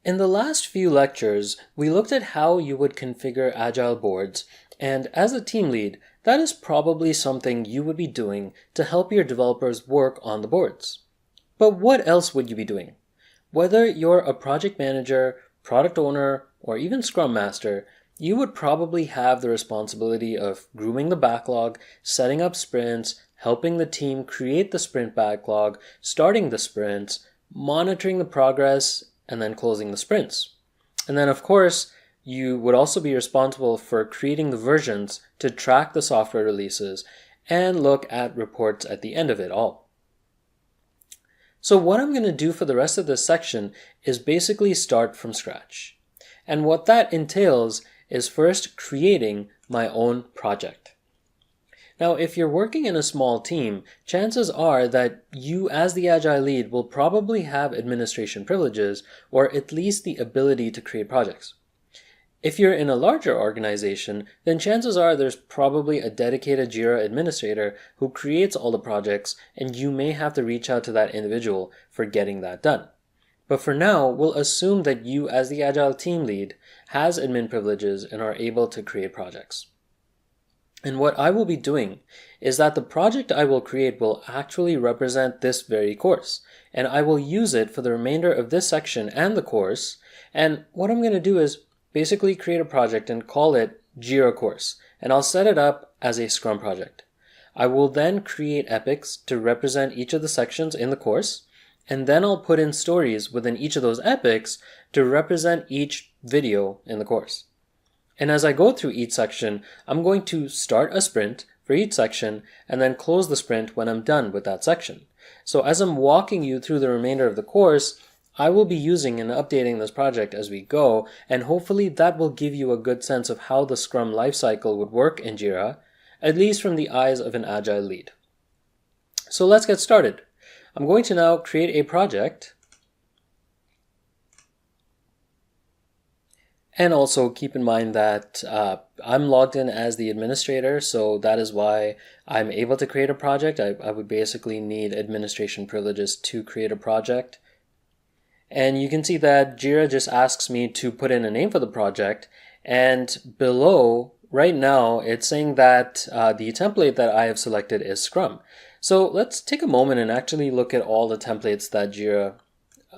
In the last few lectures, we looked at how you would configure agile boards, and as a team lead, that is probably something you would be doing to help your developers work on the boards. But what else would you be doing? Whether you're a project manager, product owner, or even Scrum Master, you would probably have the responsibility of grooming the backlog, setting up sprints, helping the team create the sprint backlog, starting the sprints, monitoring the progress, and then closing the sprints. And then, of course, you would also be responsible for creating the versions to track the software releases and look at reports at the end of it all. So what I'm going to do for the rest of this section is basically start from scratch. And what that entails is first creating my own project. Now, if you're working in a small team, chances are that you as the Agile lead will probably have administration privileges or at least the ability to create projects. If you're in a larger organization, then chances are there's probably a dedicated JIRA administrator who creates all the projects, and you may have to reach out to that individual for getting that done. But for now, we'll assume that you as the Agile team lead has admin privileges and are able to create projects. And what I will be doing is that the project I will create will actually represent this very course, and I will use it for the remainder of this section and the course. And what I'm going to do is basically create a project and call it JIRA course, and I'll set it up as a Scrum project. I will then create epics to represent each of the sections in the course, and then I'll put in stories within each of those epics to represent each video in the course. And as I go through each section, I'm going to start a sprint for each section and then close the sprint when I'm done with that section. So as I'm walking you through the remainder of the course, I will be using and updating this project as we go, and hopefully that will give you a good sense of how the Scrum lifecycle would work in JIRA, at least from the eyes of an Agile lead. So let's get started. I'm going to now create a project. And also keep in mind that I'm logged in as the administrator, so that is why I'm able to create a project. I would basically need administration privileges to create a project. And you can see that JIRA just asks me to put in a name for the project, and below, right now, it's saying that the template that I have selected is Scrum. So let's take a moment and actually look at all the templates that JIRA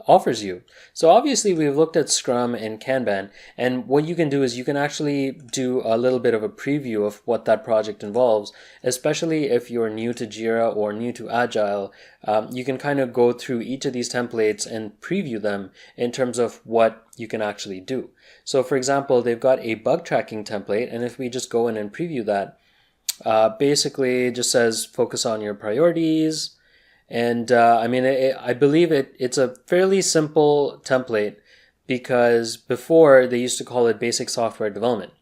offers you. So obviously we've looked at Scrum and Kanban, and what you can do is you can actually do a little bit of a preview of what that project involves, especially if you're new to JIRA or new to Agile. You can kind of go through each of these templates and preview them in terms of what you can actually do. So for example, they've got a bug tracking template, and if we just go in and preview that, basically it just says focus on your priorities. And I believe it's a fairly simple template because before they used to call it basic software development.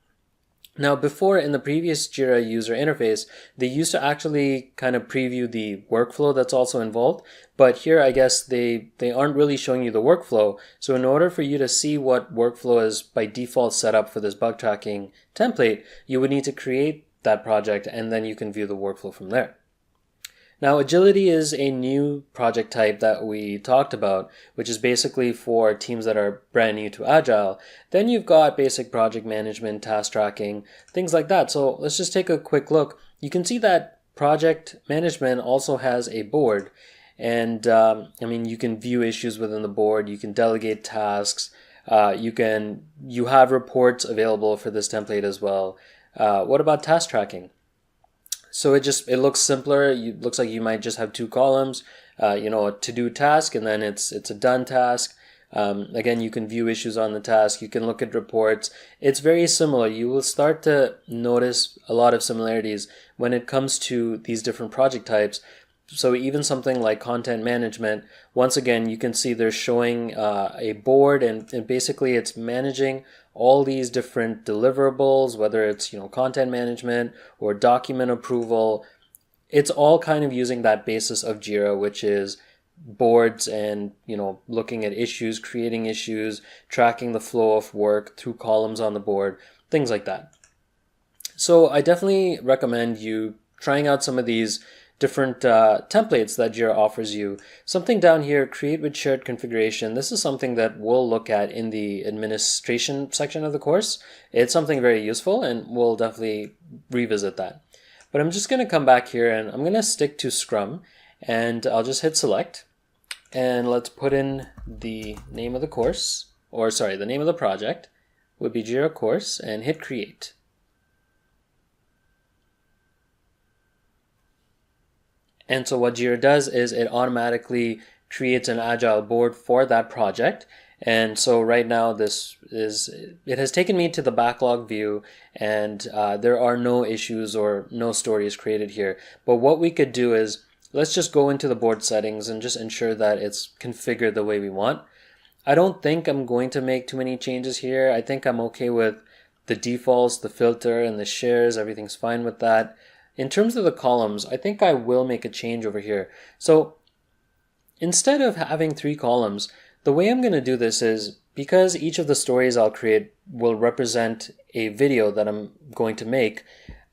Now, before in the previous JIRA user interface, they used to actually kind of preview the workflow that's also involved. But here, I guess they aren't really showing you the workflow. So in order for you to see what workflow is by default set up for this bug tracking template, you would need to create that project and then you can view the workflow from there. Now, agility is a new project type that we talked about, which is basically for teams that are brand new to Agile. Then you've got basic project management, task tracking, things like that. So let's just take a quick look. You can see that project management also has a board. And you can view issues within the board. You can delegate tasks. You have reports available for this template as well. What about task tracking? So it looks simpler. It looks like you might just have two columns, a to-do task, and then it's a done task. Again, you can view issues on the task. You can look at reports. It's very similar. You will start to notice a lot of similarities when it comes to these different project types. So even something like content management, once again, you can see they're showing a board, and basically it's managing all these different deliverables, whether it's content management or document approval. It's all kind of using that basis of JIRA, which is boards and looking at issues, creating issues, tracking the flow of work through columns on the board, things like that. So I definitely recommend you trying out some of these different templates that JIRA offers you. Something down here, create with shared configuration. This is something that we'll look at in the administration section of the course. It's something very useful, and we'll definitely revisit that. But I'm just going to come back here and I'm going to stick to Scrum, and I'll just hit select, and let's put in the name of the course, or sorry, the name of the project would be JIRA course, and hit create. And so what JIRA does is it automatically creates an agile board for that project. And so right now it has taken me to the backlog view, and there are no issues or no stories created here. But what we could do is, let's just go into the board settings and just ensure that it's configured the way we want. I don't think I'm going to make too many changes here. I think I'm okay with the defaults, the filter, and the shares. Everything's fine with that. In terms of the columns, I think I will make a change over here. So instead of having 3 columns, the way I'm going to do this is, because each of the stories I'll create will represent a video that I'm going to make,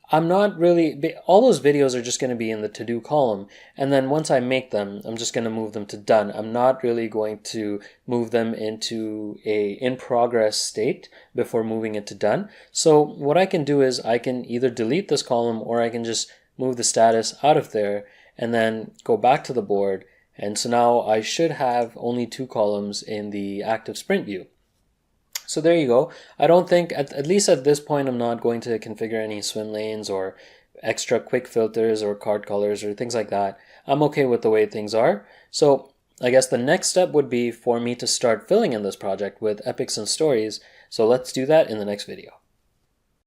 I'm not really, all those videos are just going to be in the to-do column. And then once I make them, I'm just going to move them to done. I'm not really going to move them into a in-progress state before moving it to done. So what I can do is I can either delete this column, or I can just move the status out of there and then go back to the board. And so now I should have only 2 columns in the active sprint view. So there you go. I don't think, at least at this point, I'm not going to configure any swim lanes or extra quick filters or card colors or things like that. I'm okay with the way things are. So I guess the next step would be for me to start filling in this project with epics and stories. So let's do that in the next video.